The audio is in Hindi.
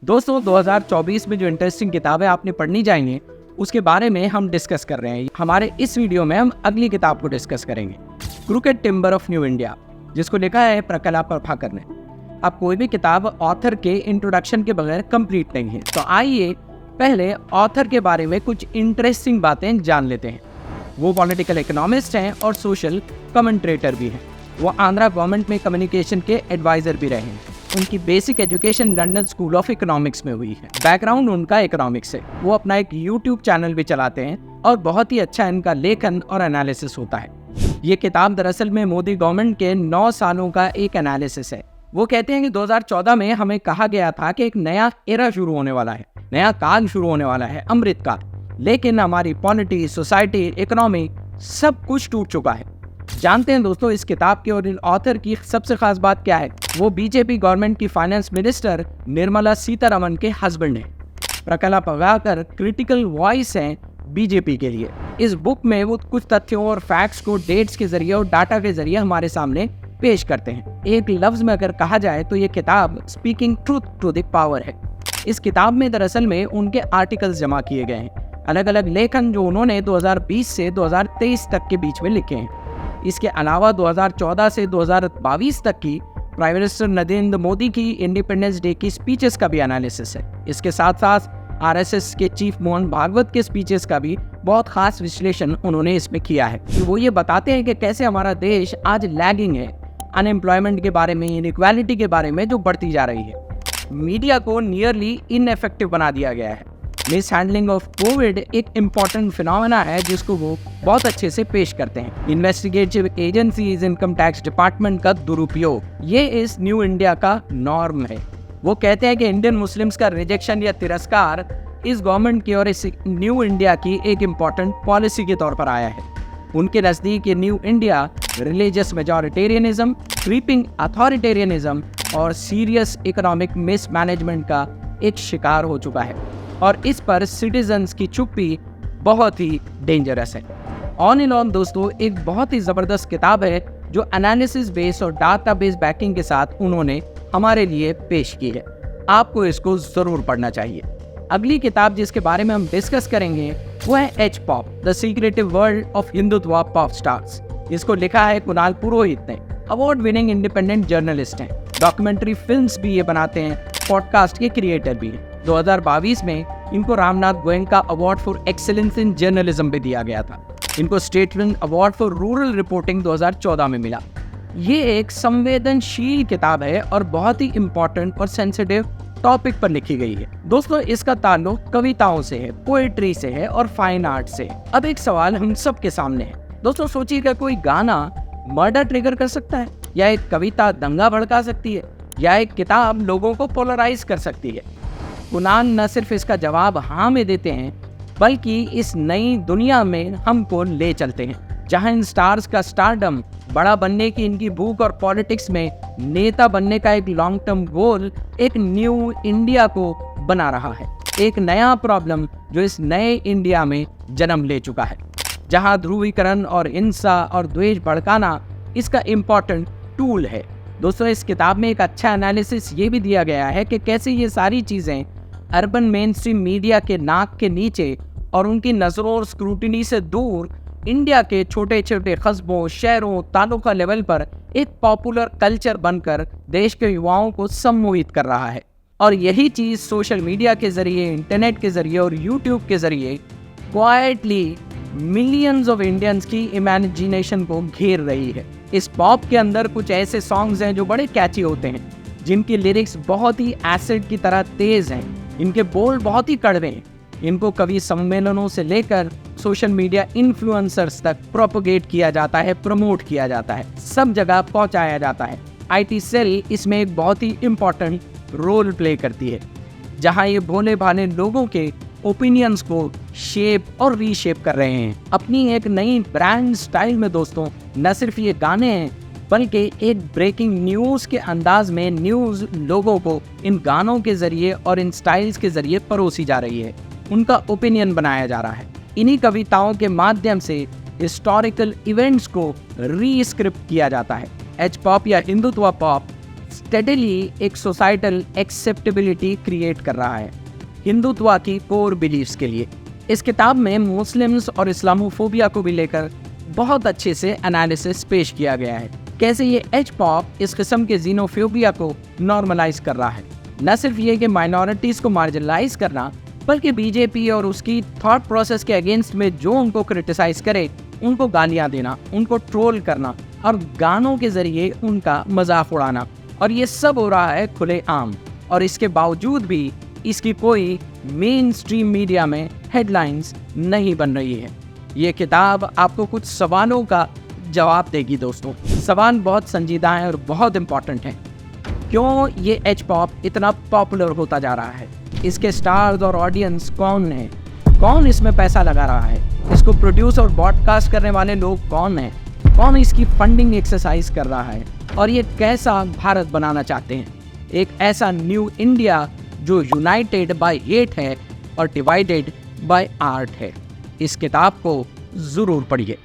दोस्तों 2024 में जो इंटरेस्टिंग किताबें आपने पढ़नी चाहिए उसके बारे में हम डिस्कस कर रहे हैं। हमारे इस वीडियो में हम अगली किताब को डिस्कस करेंगे, crooked timber of new India, जिसको लिखा है प्रकला प्रभाकर ने। अब कोई भी किताब ऑथर के इंट्रोडक्शन के बगैर कंप्लीट नहीं है, तो आइए पहले ऑथर के बारे में कुछ इंटरेस्टिंग बातें जान लेते हैं। वो पॉलिटिकल इकोनॉमिस्ट हैं और सोशल कमेंट्रेटर भी हैं। वो आंध्रा गवर्नमेंट में कम्युनिकेशन के एडवाइज़र भी रहे हैं। उनकी basic education London school of economics में हुई है। बैकग्राउंड उनका इकोनॉमिक्स है। वो अपना एक यूट्यूब चैनल भी चलाते हैं और बहुत ही अच्छा इनका लेखन और एनालिसिस होता है। ये किताब दरअसल में मोदी गवर्नमेंट के 9 सालों का एक एनालिसिस है। वो कहते हैं कि 2014 में हमें कहा गया था कि एक नया एरा शुरू होने वाला है, नया काल शुरू होने वाला है, अमृत काल। लेकिन हमारी पॉलिटी, सोसाइटी, इकोनॉमी सब कुछ टूट चुका है। जानते हैं दोस्तों इस किताब के और इन ऑथर की सबसे खास बात क्या है? वो बीजेपी गवर्नमेंट की फाइनेंस मिनिस्टर निर्मला सीतारमण के हस्बैंड हैं। प्रकला प्रभाकर क्रिटिकल वॉइस हैं बीजेपी के लिए। इस बुक में वो कुछ तथ्यों और फैक्ट्स को डेट्स के जरिए और डाटा के जरिए हमारे सामने पेश करते हैं। एक लफ्ज में अगर कहा जाए तो ये किताब speaking truth to the power है। इस किताब में दरअसल में उनके आर्टिकल्स जमा किए गए हैं, अलग अलग लेखन जो उन्होंने 2020 से 2023 तक के बीच में लिखे हैं। इसके अलावा 2014 से 2022 तक की प्राइम मिनिस्टर नरेंद्र मोदी की इंडिपेंडेंस डे की स्पीचेस का भी एनालिसिस है। इसके साथ साथ आरएसएस के चीफ मोहन भागवत के स्पीचेस का भी बहुत खास विश्लेषण उन्होंने इसमें किया है। वो ये बताते हैं कि कैसे हमारा देश आज लैगिंग है, अनएम्प्लॉयमेंट के बारे में, इनइक्वालिटी के बारे में जो बढ़ती जा रही है। मीडिया को नियरली इनएफेक्टिव बना दिया गया है। मिस हैंडलिंग ऑफ कोविड एक इम्पॉर्टेंट फिनोमेना है जिसको वो बहुत अच्छे से पेश करते हैं। Investigative agencies, income tax department का दुरुपयोग, ये इस न्यू इंडिया का नॉर्म है। वो कहते हैं कि इंडियन मुस्लिम्स का रिजेक्शन या तिरस्कार इस गवर्नमेंट की और इस न्यू इंडिया की एक इम्पॉर्टेंट पॉलिसी के तौर पर आया है। उनके नज़दीक ये new India religious majoritarianism, creeping authoritarianism और सीरियस इकोनॉमिक मिसमैनेजमेंट का एक शिकार हो चुका है और इस पर सिटीजन्स की चुप्पी बहुत ही डेंजरस है। ऑन एंड ऑन दोस्तों एक बहुत ही ज़बरदस्त किताब है जो एनालिसिस बेस और डाटा बेस बैकिंग के साथ उन्होंने हमारे लिए पेश की है। आपको इसको ज़रूर पढ़ना चाहिए। अगली किताब जिसके बारे में हम डिस्कस करेंगे वो है H pop, the secretive world of Hindutva pop stars. इसको लिखा है कुणाल पुरोहित ने। अवार्ड विनिंग इंडिपेंडेंट जर्नलिस्ट हैं, डॉक्यूमेंट्री फिल्म्स भी ये बनाते हैं, पॉडकास्ट के क्रिएटर भी हैं। 2022 में इनको Ramnath Goenka award for excellence in journalism भी दिया गया था। इनको statement award for rural reporting 2014 में मिला। ये एक संवेदनशील किताब है और बहुत ही इम्पोर्टेंट और सेंसिटिव टॉपिक पर लिखी गई है। दोस्तों इसका ताल्लुक कविताओं से है, पोएट्री से है और फाइन आर्ट से। अब एक सवाल हम सब के सामने है। दोस्तों सोचिएगा, कोई गाना मर्डर ट्रिगर कर सकता है, या एक कविता दंगा भड़का सकती है, या एक किताब लोगों को पोलराइज कर सकती है? कुणाल न सिर्फ इसका जवाब हाँ में देते हैं बल्कि इस नई दुनिया में हमको ले चलते हैं जहां इन स्टार्स का स्टारडम, बड़ा बनने की इनकी भूख और पॉलिटिक्स में नेता बनने का एक लॉन्ग टर्म गोल एक न्यू इंडिया को बना रहा है। एक नया प्रॉब्लम जो इस नए इंडिया में जन्म ले चुका है, जहां ध्रुवीकरण और हिंसा और द्वेष भड़काना इसका इम्पोर्टेंट टूल है। दोस्तों इस किताब में एक अच्छा एनालिसिस ये भी दिया गया है कि कैसे ये सारी चीज़ें अर्बन मेन स्ट्रीम मीडिया के नाक के नीचे और उनकी नज़रों और स्क्रूटिनी से दूर इंडिया के छोटे छोटे कस्बों, शहरों, तालुका लेवल पर एक पॉपुलर कल्चर बनकर देश के युवाओं को सम्मोहित कर रहा है। और यही चीज़ सोशल मीडिया के ज़रिए, इंटरनेट के ज़रिए और यूट्यूब के ज़रिए क्वाइटली मिलियंस ऑफ इंडियंस की इमेजिनेशन को घेर रही है। इस पॉप के अंदर कुछ ऐसे सॉन्ग्स हैं जो बड़े कैची होते हैं, जिनकी लिरिक्स बहुत ही एसिड की तरह तेज़ हैं, इनके बोल बहुत ही कड़वे हैं। इनको कवि सम्मेलनों से लेकर सोशल मीडिया इन्फ्लुएंसर्स तक प्रोपोगेट किया जाता है, प्रमोट किया जाता है, सब जगह पहुंचाया जाता है। आईटी सेल इसमें एक बहुत ही इम्पॉर्टेंट रोल प्ले करती है, जहां ये भोले भाले लोगों के ओपिनियंस को शेप और रीशेप कर रहे हैं अपनी एक नई ब्रांड स्टाइल में। दोस्तों न सिर्फ ये गाने हैं बल्कि एक ब्रेकिंग न्यूज़ के अंदाज में न्यूज़ लोगों को इन गानों के ज़रिए और इन स्टाइल्स के ज़रिए परोसी जा रही है, उनका ओपिनियन बनाया जा रहा है। इन्हीं कविताओं के माध्यम से हिस्टोरिकल इवेंट्स को रीस्क्रिप्ट किया जाता है। एच पॉप या हिंदुत्व पॉप स्टेडली एक सोसाइटल एक्सेप्टेबिलिटी क्रिएट कर रहा है हिंदुत्व की कोर बिलीफ्स के लिए। इस किताब में मुस्लिम्स और इस्लामोफोबिया को भी लेकर बहुत अच्छे से एनालिसिस पेश किया गया है, कैसे ये एच पॉप इस किस्म के जीनोफोबिया को नॉर्मलाइज कर रहा है। न सिर्फ ये कि माइनॉरिटीज़ को मार्जिनलाइज करना, बल्कि बीजेपी और उसकी थॉट प्रोसेस के अगेंस्ट में जो उनको क्रिटिसाइज करे उनको गालियाँ देना, उनको ट्रोल करना और गानों के ज़रिए उनका मजाक उड़ाना, और ये सब हो रहा है खुलेआम। और इसके बावजूद भी इसकी कोई मेन स्ट्रीम मीडिया में हेडलाइंस नहीं बन रही है। ये किताब आपको कुछ सवालों का जवाब देगी दोस्तों। सवाल बहुत संजीदा है और बहुत इम्पॉर्टेंट है। क्यों ये एच पॉप इतना पॉपुलर होता जा रहा है? इसके स्टार्स और ऑडियंस कौन है? कौन इसमें पैसा लगा रहा है? इसको प्रोड्यूस और ब्रॉडकास्ट करने वाले लोग कौन हैं? कौन इसकी फंडिंग एक्सरसाइज कर रहा है? और ये कैसा भारत बनाना चाहते हैं? एक ऐसा न्यू इंडिया जो यूनाइटेड बाय हेट है और डिवाइडेड बाय आर्ट है। इस किताब को ज़रूर पढ़िए।